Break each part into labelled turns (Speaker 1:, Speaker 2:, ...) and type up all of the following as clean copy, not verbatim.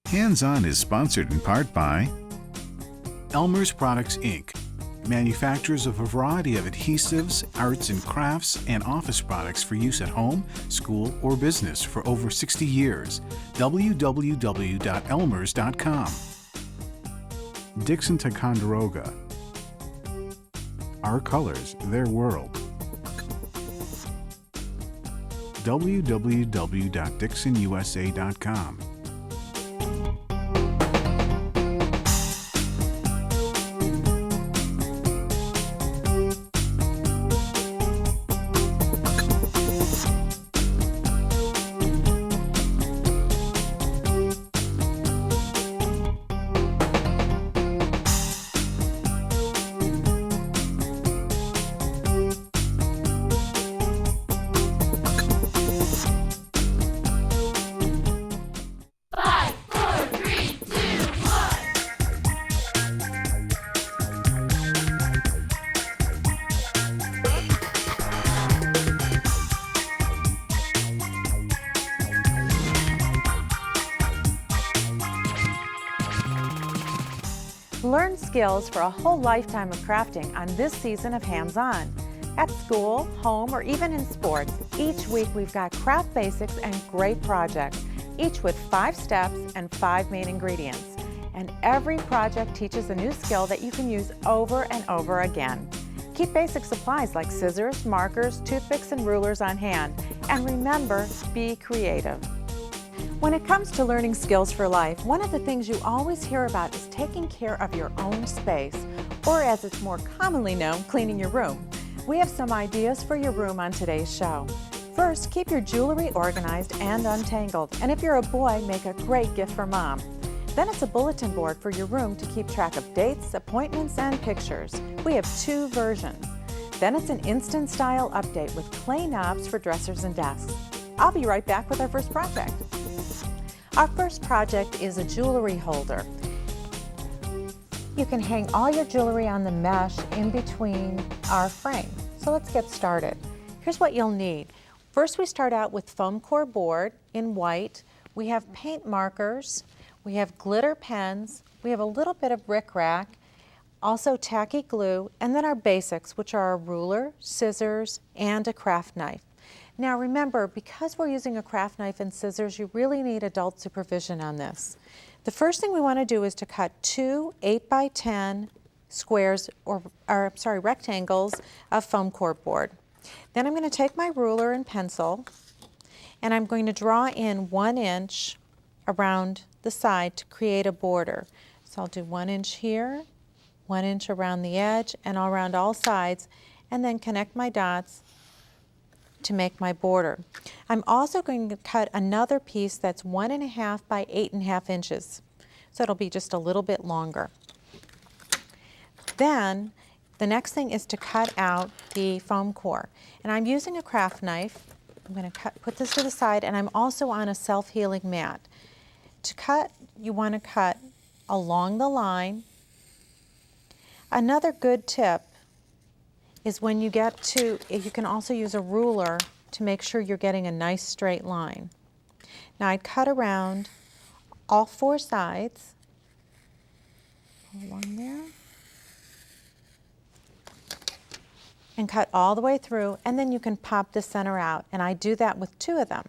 Speaker 1: Hands-On is sponsored in part by Elmer's Products, Inc., manufacturers of a variety of adhesives, arts and crafts, and office products for use at home, school, or business for over 60 years. www.elmers.com. Dixon Ticonderoga. Our colors, their world. www.dixonusa.com.
Speaker 2: Learn skills for a whole lifetime of crafting on this season of Hands-On. At school, home, or even in sports, each week we've got craft basics and great projects, each with 5 steps and 5 main ingredients. And every project teaches a new skill that you can use over and over again. Keep basic supplies like scissors, markers, toothpicks, and rulers on hand. And remember, be creative. When it comes to learning skills for life, one of the things you always hear about is taking care of your own space, or as it's more commonly known, cleaning your room. We have some ideas for your room on today's show. First, keep your jewelry organized and untangled, and if you're a boy, make a great gift for mom. Then it's a bulletin board for your room to keep track of dates, appointments, and pictures. We have 2 versions. Then it's an instant style update with clay knobs for dressers and desks. I'll be right back with our first project. Our first project is a jewelry holder. You can hang all your jewelry on the mesh in between our frame. So let's get started. Here's what you'll need. First, we start out with foam core board in white. We have paint markers. We have glitter pens. We have a little bit of rickrack, also tacky glue, and then our basics, which are a ruler, scissors, and a craft knife. Now remember, because we're using a craft knife and scissors, you really need adult supervision on this. The first thing we want to do is to cut 2 8x10 squares, rectangles of foam core board. Then I'm going to take my ruler and pencil, and I'm going to draw in 1 inch around the side to create a border. So I'll do 1 inch here, 1 inch around the edge, and all around all sides, and then connect my dots to make my border. I'm also going to cut another piece that's 1.5 by 8.5 inches. So it'll be just a little bit longer. Then the next thing is to cut out the foam core. And I'm using a craft knife. I'm going to put this to the side, and I'm also on a self-healing mat. To cut, you want to cut along the line. Another good tip is when you get to, you can also use a ruler to make sure you're getting a nice straight line. Now I'd cut around all 4 sides, along there, and cut all the way through, and then you can pop the center out, and I do that with 2 of them.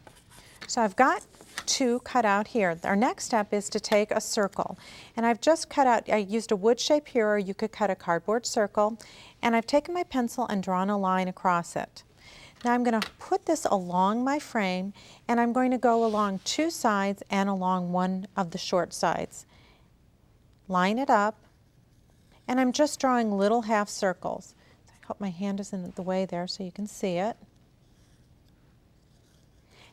Speaker 2: So I've got 2 cut out here. Our next step is to take a circle, and I've just cut out, I used a wood shape here, or you could cut a cardboard circle, and I've taken my pencil and drawn a line across it. Now I'm going to put this along my frame, and I'm going to go along 2 sides and along one of the short sides. Line it up, and I'm just drawing little half circles. I hope my hand is in the way there so you can see it.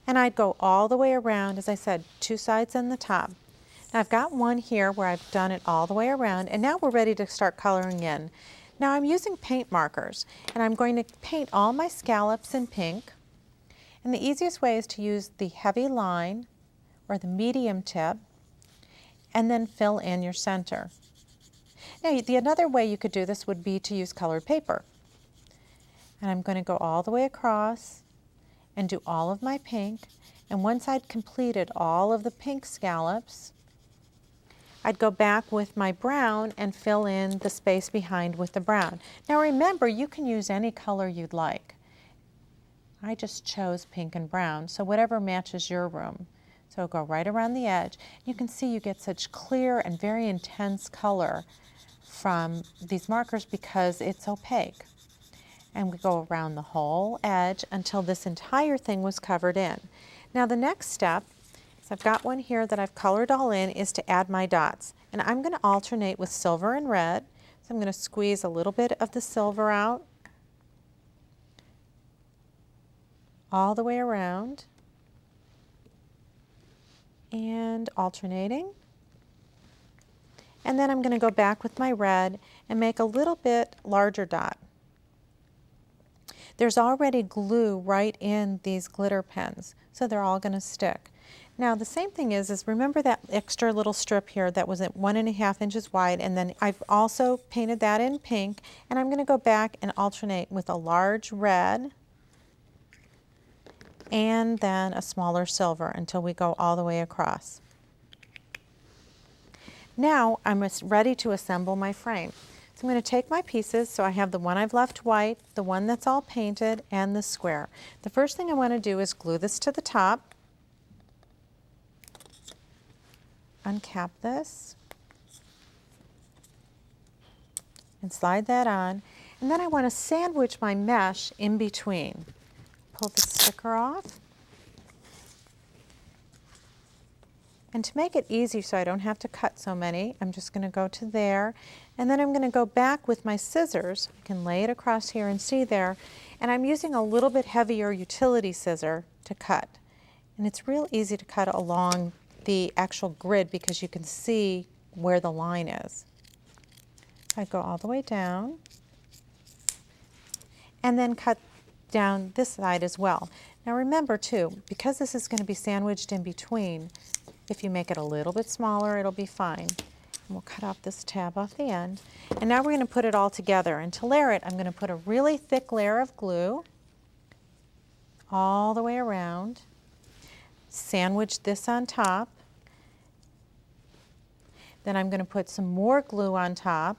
Speaker 2: And I'd go all the way around, as I said, 2 sides and the top. Now I've got one here where I've done it all the way around, and now we're ready to start coloring in. Now I'm using paint markers, and I'm going to paint all my scallops in pink. And the easiest way is to use the heavy line or the medium tip, and then fill in your center. Now another way you could do this would be to use colored paper. And I'm going to go all the way across and do all of my pink. And once I'd completed all of the pink scallops, I'd go back with my brown and fill in the space behind with the brown. Now remember, you can use any color you'd like. I just chose pink and brown, so whatever matches your room. So go right around the edge. You can see you get such clear and very intense color from these markers because it's opaque. And we go around the whole edge until this entire thing was covered in. Now the next step, so I've got one here that I've colored all in, is to add my dots. And I'm going to alternate with silver and red. So I'm going to squeeze a little bit of the silver out all the way around and alternating. And then I'm going to go back with my red and make a little bit larger dot. There's already glue right in these glitter pens, so they're all going to stick. Now the same thing is remember that extra little strip here that was at 1.5 inches wide, and then I've also painted that in pink, and I'm going to go back and alternate with a large red and then a smaller silver until we go all the way across. Now I'm ready to assemble my frame. So I'm going to take my pieces, so I have the one I've left white, the one that's all painted, and the square. The first thing I want to do is glue this to the top, uncap this, and slide that on, and then I want to sandwich my mesh in between. Pull the sticker off. And to make it easy so I don't have to cut so many, I'm just going to go to there, and then I'm going to go back with my scissors. I can lay it across here and see there, and I'm using a little bit heavier utility scissor to cut. And it's real easy to cut along the actual grid because you can see where the line is. I go all the way down and then cut down this side as well. Now remember too, because this is going to be sandwiched in between, if you make it a little bit smaller, it'll be fine. And we'll cut off this tab off the end. And now we're going to put it all together. And to layer it, I'm going to put a really thick layer of glue all the way around. Sandwich this on top. Then I'm going to put some more glue on top.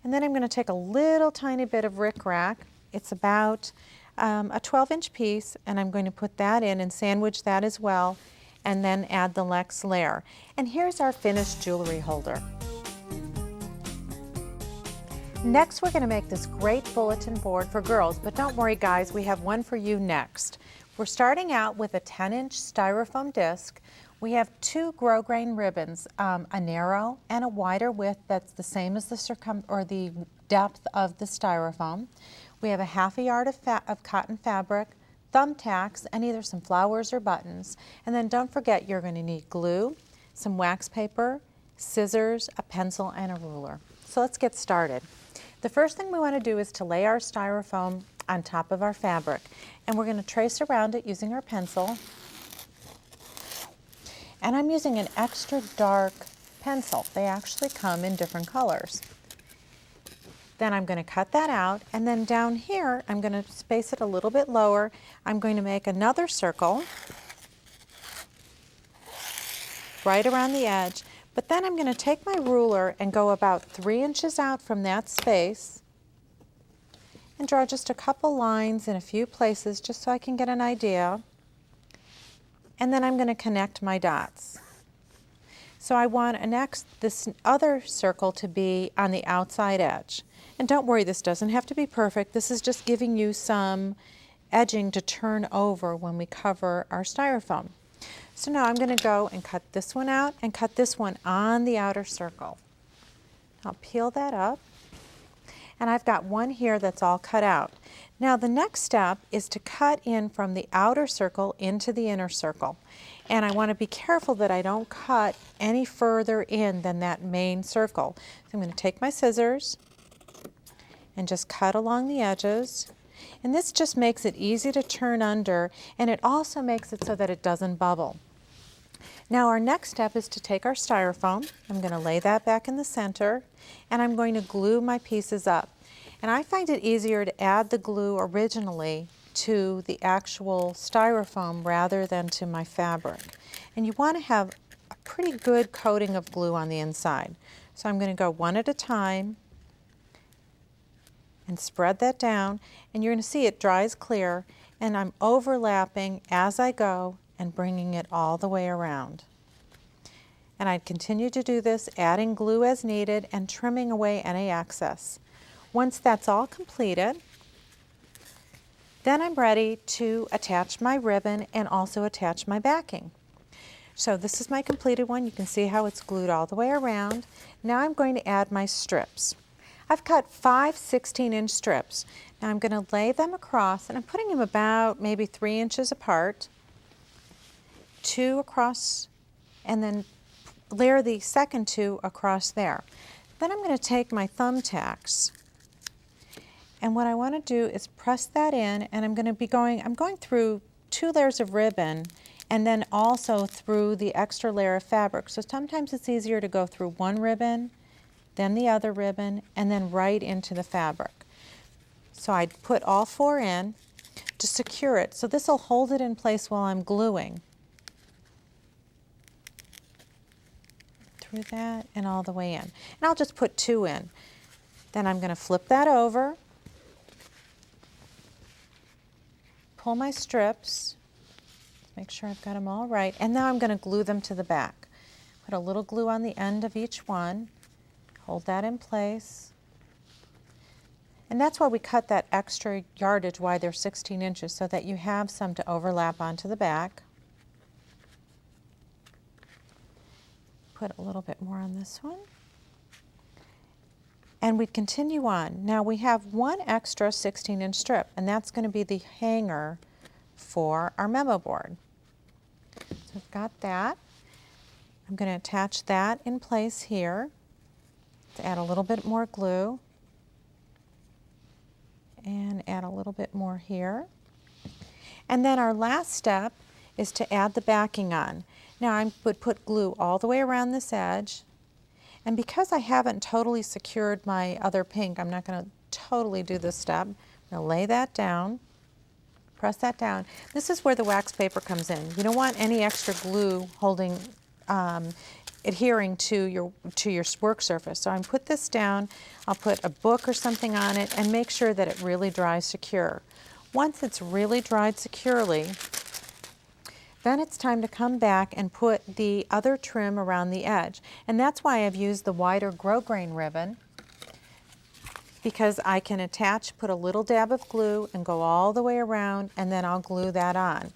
Speaker 2: And then I'm going to take a little tiny bit of rickrack. It's about a 12-inch piece, and I'm going to put that in and sandwich that as well, and then add the next layer. And here's our finished jewelry holder. Next, we're going to make this great bulletin board for girls, but don't worry guys, we have one for you next. We're starting out with a 10-inch styrofoam disc. We have two grosgrain ribbons, a narrow and a wider width that's the same as the depth of the styrofoam. We have a ½ yard of cotton fabric, thumbtacks, and either some flowers or buttons. And then don't forget you're going to need glue, some wax paper, scissors, a pencil, and a ruler. So let's get started. The first thing we want to do is to lay our styrofoam on top of our fabric. And we're going to trace around it using our pencil. And I'm using an extra dark pencil. They actually come in different colors. Then I'm going to cut that out, and then down here I'm going to space it a little bit lower. I'm going to make another circle right around the edge, but then I'm going to take my ruler and go about 3 inches out from that space and draw just a couple lines in a few places just so I can get an idea. And then I'm going to connect my dots. So I want this other circle to be on the outside edge. And don't worry, this doesn't have to be perfect. This is just giving you some edging to turn over when we cover our styrofoam. So now I'm going to go and cut this one out and cut this one on the outer circle. I'll peel that up. And I've got one here that's all cut out. Now the next step is to cut in from the outer circle into the inner circle. And I want to be careful that I don't cut any further in than that main circle. So I'm going to take my scissors and just cut along the edges. And this just makes it easy to turn under, and it also makes it so that it doesn't bubble. Now our next step is to take our styrofoam. I'm going to lay that back in the center, and I'm going to glue my pieces up. And I find it easier to add the glue originally to the actual styrofoam rather than to my fabric. And you want to have a pretty good coating of glue on the inside. So I'm going to go one at a time and spread that down, and you're going to see it dries clear, and I'm overlapping as I go and bringing it all the way around. And I'd continue to do this, adding glue as needed and trimming away any excess. Once that's all completed, then I'm ready to attach my ribbon and also attach my backing. So this is my completed one. You can see how it's glued all the way around. Now I'm going to add my strips. I've cut 5 16-inch strips. Now I'm going to lay them across, and I'm putting them about maybe 3 inches apart, 2 across, and then layer the second 2 across there. Then I'm going to take my thumbtacks, and what I want to do is press that in, and I'm going through 2 layers of ribbon and then also through the extra layer of fabric. So sometimes it's easier to go through one ribbon, then the other ribbon, and then right into the fabric. So I'd put all 4 in to secure it. So this will hold it in place while I'm gluing. Through that and all the way in. And I'll just put 2 in. Then I'm going to flip that over, pull my strips, make sure I've got them all right, and now I'm going to glue them to the back. Put a little glue on the end of each one. Hold that in place. And that's why we cut that extra yardage, why they're 16 inches, so that you have some to overlap onto the back. Put a little bit more on this one. And we continue on. Now we have 1 extra 16-inch strip, and that's going to be the hanger for our memo board. So we've got that. I'm going to attach that in place here. To add a little bit more glue and add a little bit more here. And then our last step is to add the backing on. Now I would put glue all the way around this edge, and because I haven't totally secured my other pink, I'm not going to totally do this step. I'm going to lay that down, press that down. This is where the wax paper comes in. You don't want any extra glue holding adhering to your work surface. So I put this down, I'll put a book or something on it and make sure that it really dries secure. Once it's really dried securely, then it's time to come back and put the other trim around the edge. And that's why I've used the wider grosgrain ribbon, because I can attach, put a little dab of glue and go all the way around, and then I'll glue that on.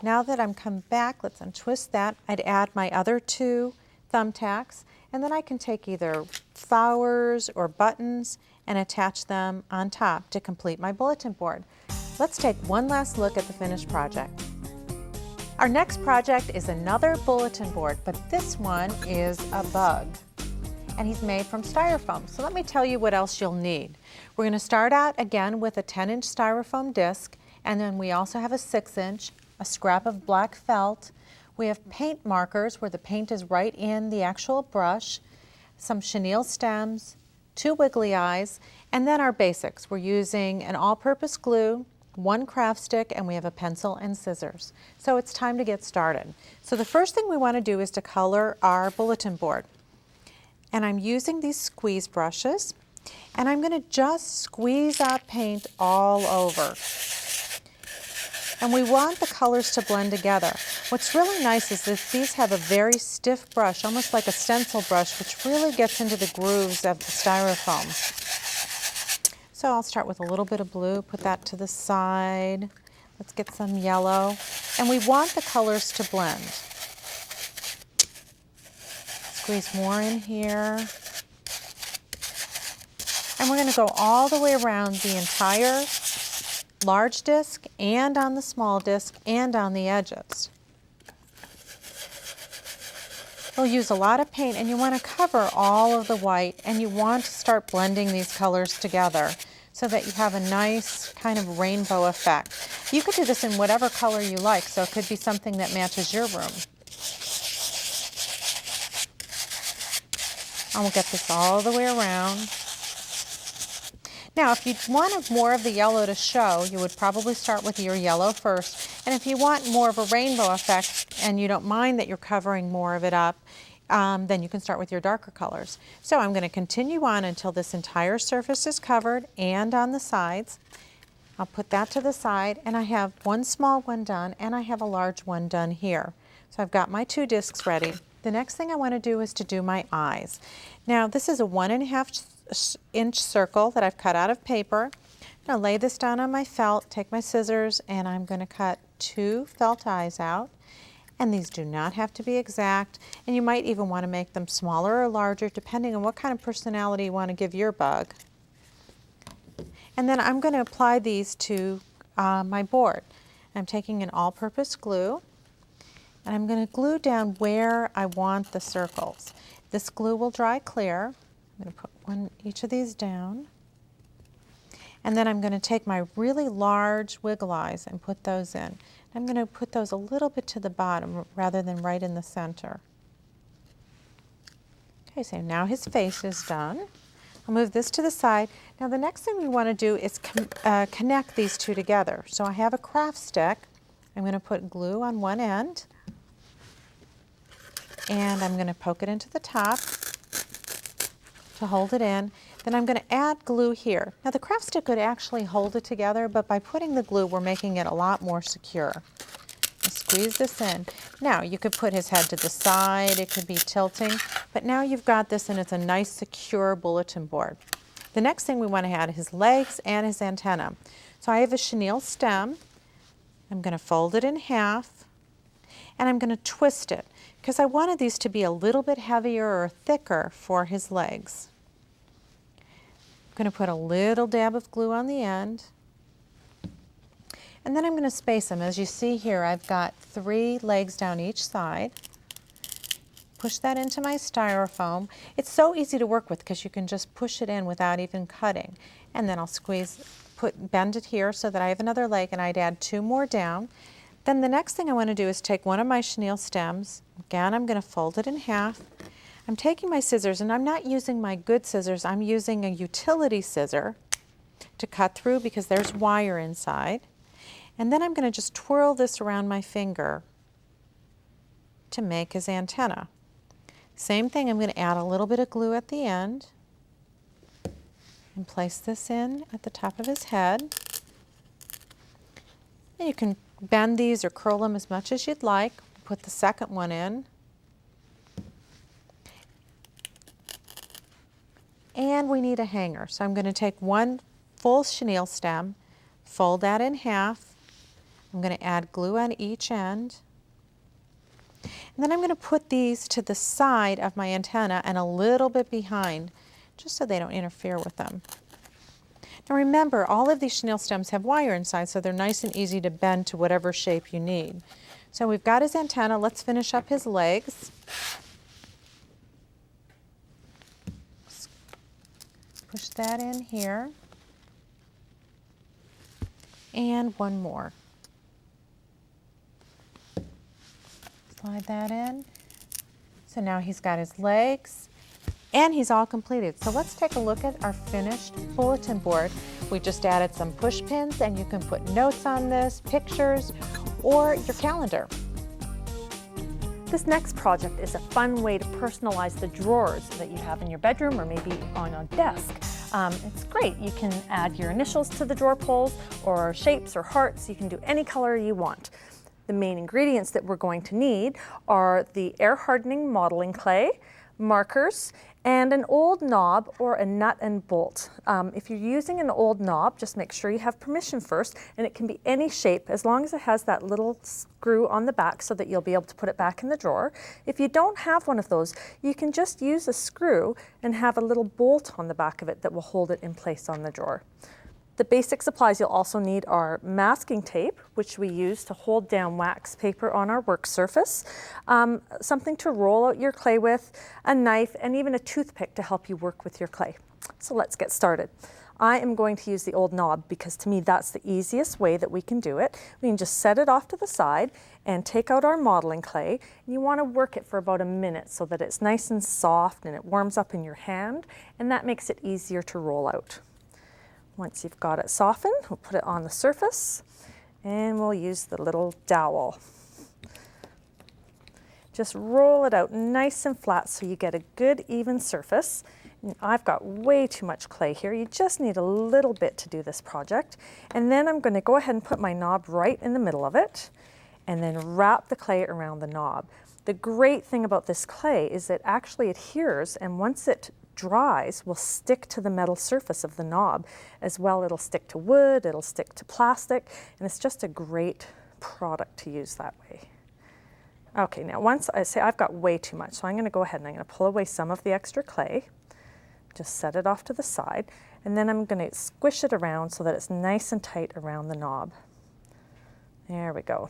Speaker 2: Now that I'm come back, let's untwist that. I'd add my other 2 thumbtacks, and then I can take either flowers or buttons and attach them on top to complete my bulletin board. Let's take one last look at the finished project. Our next project is another bulletin board, but this one is a bug, and he's made from styrofoam. So let me tell you what else you'll need. We're going to start out again with a 10-inch styrofoam disc, and then we also have a 6-inch, a scrap of black felt. We have paint markers where the paint is right in the actual brush, some chenille stems, 2 wiggly eyes, and then our basics. We're using an all-purpose glue, 1 craft stick, and we have a pencil and scissors. So it's time to get started. So the first thing we want to do is to color our bulletin board. And I'm using these squeeze brushes, and I'm going to just squeeze out paint all over. And we want the colors to blend together. What's really nice is that these have a very stiff brush, almost like a stencil brush, which really gets into the grooves of the styrofoam. So I'll start with a little bit of blue, put that to the side. Let's get some yellow. And we want the colors to blend. Squeeze more in here. And we're going to go all the way around the entire large disc and on the small disc and on the edges. We'll use a lot of paint, and you want to cover all of the white, and you want to start blending these colors together so that you have a nice kind of rainbow effect. You could do this in whatever color you like, so it could be something that matches your room. And we'll get this all the way around. Now, if you wanted more of the yellow to show, you would probably start with your yellow first. And if you want more of a rainbow effect and you don't mind that you're covering more of it up, then you can start with your darker colors. So I'm going to continue on until this entire surface is covered and on the sides. I'll put that to the side, and I have one small one done and I have a large one done here. So I've got my 2 discs ready. The next thing I want to do is to do my eyes. Now this is a 1.5 inch circle that I've cut out of paper. I'm going to lay this down on my felt, take my scissors, and I'm going to cut 2 felt eyes out. And these do not have to be exact, and you might even want to make them smaller or larger depending on what kind of personality you want to give your bug. And then I'm going to apply these to my board. I'm taking an all-purpose glue, and I'm going to glue down where I want the circles. This glue will dry clear. I'm going to put each of these down. And then I'm going to take my really large wiggle eyes and put those in. I'm going to put those a little bit to the bottom rather than right in the center. Okay, so now his face is done. I'll move this to the side. Now the next thing we want to do is connect these two together. So I have a craft stick. I'm going to put glue on one end, and I'm going to poke it into the top to hold it in. Then I'm going to add glue here. Now the craft stick could actually hold it together, but by putting the glue, we're making it a lot more secure. Squeeze this in. Now you could put his head to the side, it could be tilting, but now you've got this and it's a nice secure bulletin board. The next thing we want to add is his legs and his antenna. So I have a chenille stem. I'm going to fold it in half, and I'm going to twist it because I wanted these to be a little bit heavier or thicker for his legs. I'm going to put a little dab of glue on the end. And then I'm going to space them. As you see here, I've got 3 legs down each side. Push that into my styrofoam. It's so easy to work with because you can just push it in without even cutting. And then I'll bend it here so that I have another leg, and I'd add 2 more down. Then the next thing I want to do is take one of my chenille stems. Again, I'm going to fold it in half. I'm taking my scissors, and I'm not using my good scissors. I'm using a utility scissor to cut through because there's wire inside. And then I'm going to just twirl this around my finger to make his antenna. Same thing, I'm going to add a little bit of glue at the end and place this in at the top of his head. And you can bend these or curl them as much as you'd like. Put the second one in. And we need a hanger. So I'm going to take one full chenille stem, fold that in half. I'm going to add glue on each end. And then I'm going to put these to the side of my antenna and a little bit behind, just so they don't interfere with them. Now remember, all of these chenille stems have wire inside, so they're nice and easy to bend to whatever shape you need. So we've got his antenna. Let's finish up his legs. Push that in here. And one more. Slide that in. So now he's got his legs and he's all completed. So let's take a look at our finished bulletin board. We just added some push pins, and you can put notes on this, pictures, or your calendar.
Speaker 3: This next project is a fun way to personalize the drawers that you have in your bedroom or maybe on a desk. It's great. You can add your initials to the drawer pulls or shapes or hearts. You can do any color you want. The main ingredients that we're going to need are the air hardening modeling clay, markers, and an old knob or a nut and bolt. If you're using an old knob, just make sure you have permission first, and it can be any shape as long as it has that little screw on the back so that you'll be able to put it back in the drawer. If you don't have one of those, you can just use a screw and have a little bolt on the back of it that will hold it in place on the drawer. The basic supplies you'll also need are masking tape, which we use to hold down wax paper on our work surface, something to roll out your clay with, a knife, and even a toothpick to help you work with your clay. So let's get started. I am going to use the old knob because to me that's the easiest way that we can do it. We can just set it off to the side and take out our modeling clay. You want to work it for about a minute so that it's nice and soft and it warms up in your hand, and that makes it easier to roll out. Once you've got it softened, we'll put it on the surface and we'll use the little dowel. Just roll it out nice and flat so you get a good even surface. And I've got way too much clay here. You just need a little bit to do this project. And then I'm going to go ahead and put my knob right in the middle of it and then wrap the clay around the knob. The great thing about this clay is it actually adheres, and once it dries, will stick to the metal surface of the knob. As well, it'll stick to wood, it'll stick to plastic, and it's just a great product to use that way. Okay, now once I say I've got way too much, so I'm going to go ahead and I'm going to pull away some of the extra clay, just set it off to the side, and then I'm going to squish it around so that it's nice and tight around the knob. There we go.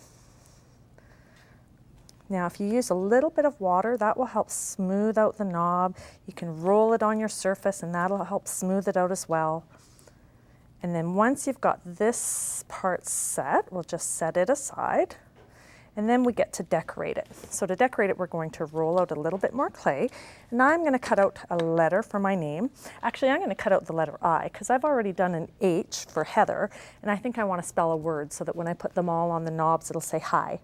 Speaker 3: Now if you use a little bit of water, that will help smooth out the knob. You can roll it on your surface and that'll help smooth it out as well. And then once you've got this part set, we'll just set it aside. And then we get to decorate it. So to decorate it, we're going to roll out a little bit more clay. And now I'm going to cut out a letter for my name. Actually, I'm going to cut out the letter I because I've already done an H for Heather. And I think I want to spell a word so that when I put them all on the knobs, it'll say hi.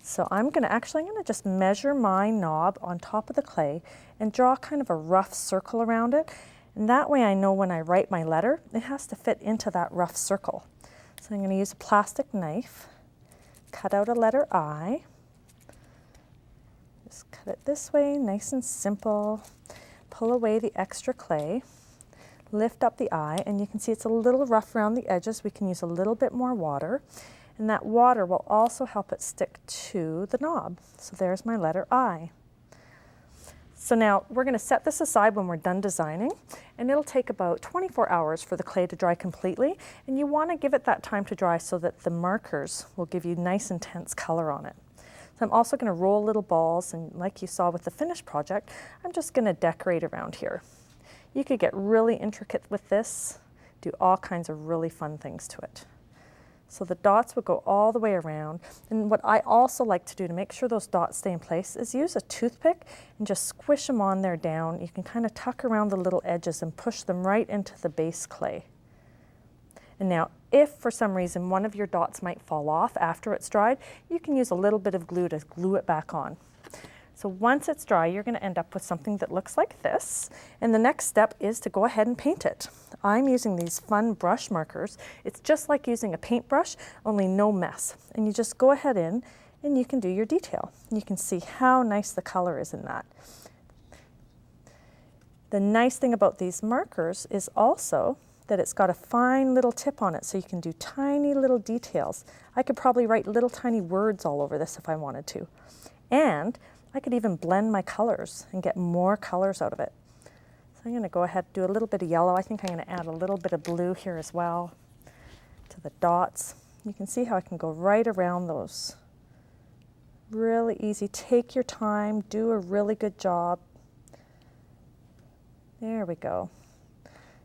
Speaker 3: So I'm going to just measure my knob on top of the clay and draw kind of a rough circle around it. And that way I know when I write my letter, it has to fit into that rough circle. So I'm going to use a plastic knife, cut out a letter I. Just cut it this way, nice and simple. Pull away the extra clay, lift up the I, and you can see it's a little rough around the edges. We can use a little bit more water. And that water will also help it stick to the knob. So there's my letter I. So now we're going to set this aside when we're done designing, and it'll take about 24 hours for the clay to dry completely. And you want to give it that time to dry so that the markers will give you nice intense color on it. So I'm also going to roll little balls, and like you saw with the finished project, I'm just going to decorate around here. You could get really intricate with this, do all kinds of really fun things to it. So the dots would go all the way around. And what I also like to do to make sure those dots stay in place is use a toothpick and just squish them on there down. You can kind of tuck around the little edges and push them right into the base clay. And now, if for some reason one of your dots might fall off after it's dried, you can use a little bit of glue to glue it back on. So once it's dry, you're going to end up with something that looks like this. And the next step is to go ahead and paint it. I'm using these fun brush markers. It's just like using a paintbrush, only no mess. And you just go ahead in and you can do your detail. You can see how nice the color is in that. The nice thing about these markers is also that it's got a fine little tip on it so you can do tiny little details. I could probably write little tiny words all over this if I wanted to. And I could even blend my colors and get more colors out of it. So I'm going to go ahead and do a little bit of yellow. I think I'm going to add a little bit of blue here as well to the dots. You can see how I can go right around those. Really easy. Take your time. Do a really good job. There we go.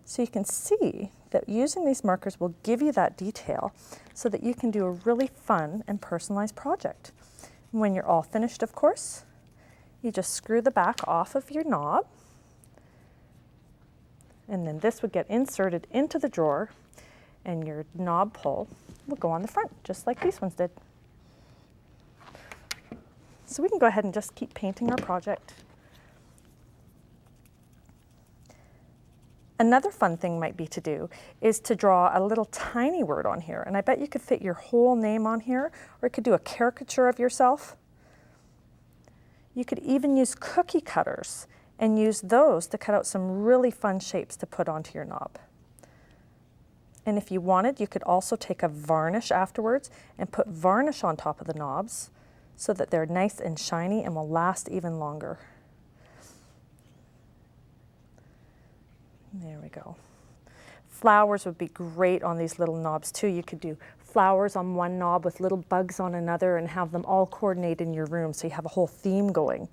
Speaker 3: So you can see that using these markers will give you that detail so that you can do a really fun and personalized project. When you're all finished, of course, you just screw the back off of your knob, and then this would get inserted into the drawer, and your knob pull will go on the front, just like these ones did. So we can go ahead and just keep painting our project. Another fun thing might be to do is to draw a little tiny word on here, and I bet you could fit your whole name on here, or you could do a caricature of yourself. You could even use cookie cutters and use those to cut out some really fun shapes to put onto your knob. And if you wanted, you could also take a varnish afterwards and put varnish on top of the knobs so that they're nice and shiny and will last even longer. There we go. Flowers would be great on these little knobs too. You could do flowers on one knob with little bugs on another and have them all coordinate in your room so you have a whole theme going.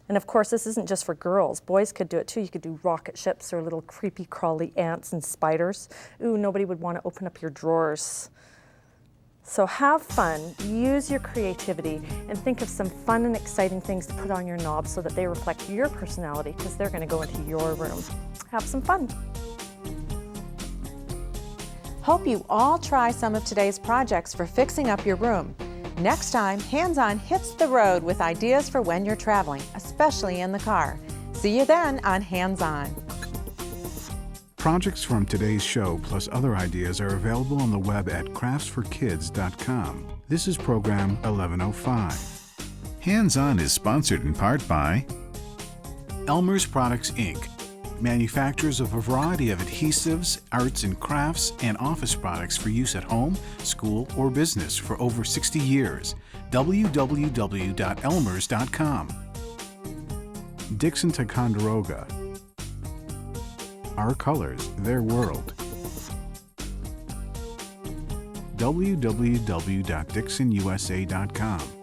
Speaker 3: And of course, this isn't just for girls. Boys could do it too. You could do rocket ships or little creepy crawly ants and spiders. Ooh, nobody would want to open up your drawers. So have fun, use your creativity, and think of some fun and exciting things to put on your knobs so that they reflect your personality, because they're going to go into your room. Have some fun.
Speaker 2: Hope you all try some of today's projects for fixing up your room. Next time, Hands On hits the road with ideas for when you're traveling, especially in the car. See you then on Hands On.
Speaker 1: Projects from today's show plus other ideas are available on the web at craftsforkids.com. This is program 1105. Hands On is sponsored in part by Elmer's Products, Inc., manufacturers of a variety of adhesives, arts and crafts, and office products for use at home, school, or business for over 60 years. www.elmers.com. Dixon Ticonderoga. Our colors, their world. www.dixonusa.com.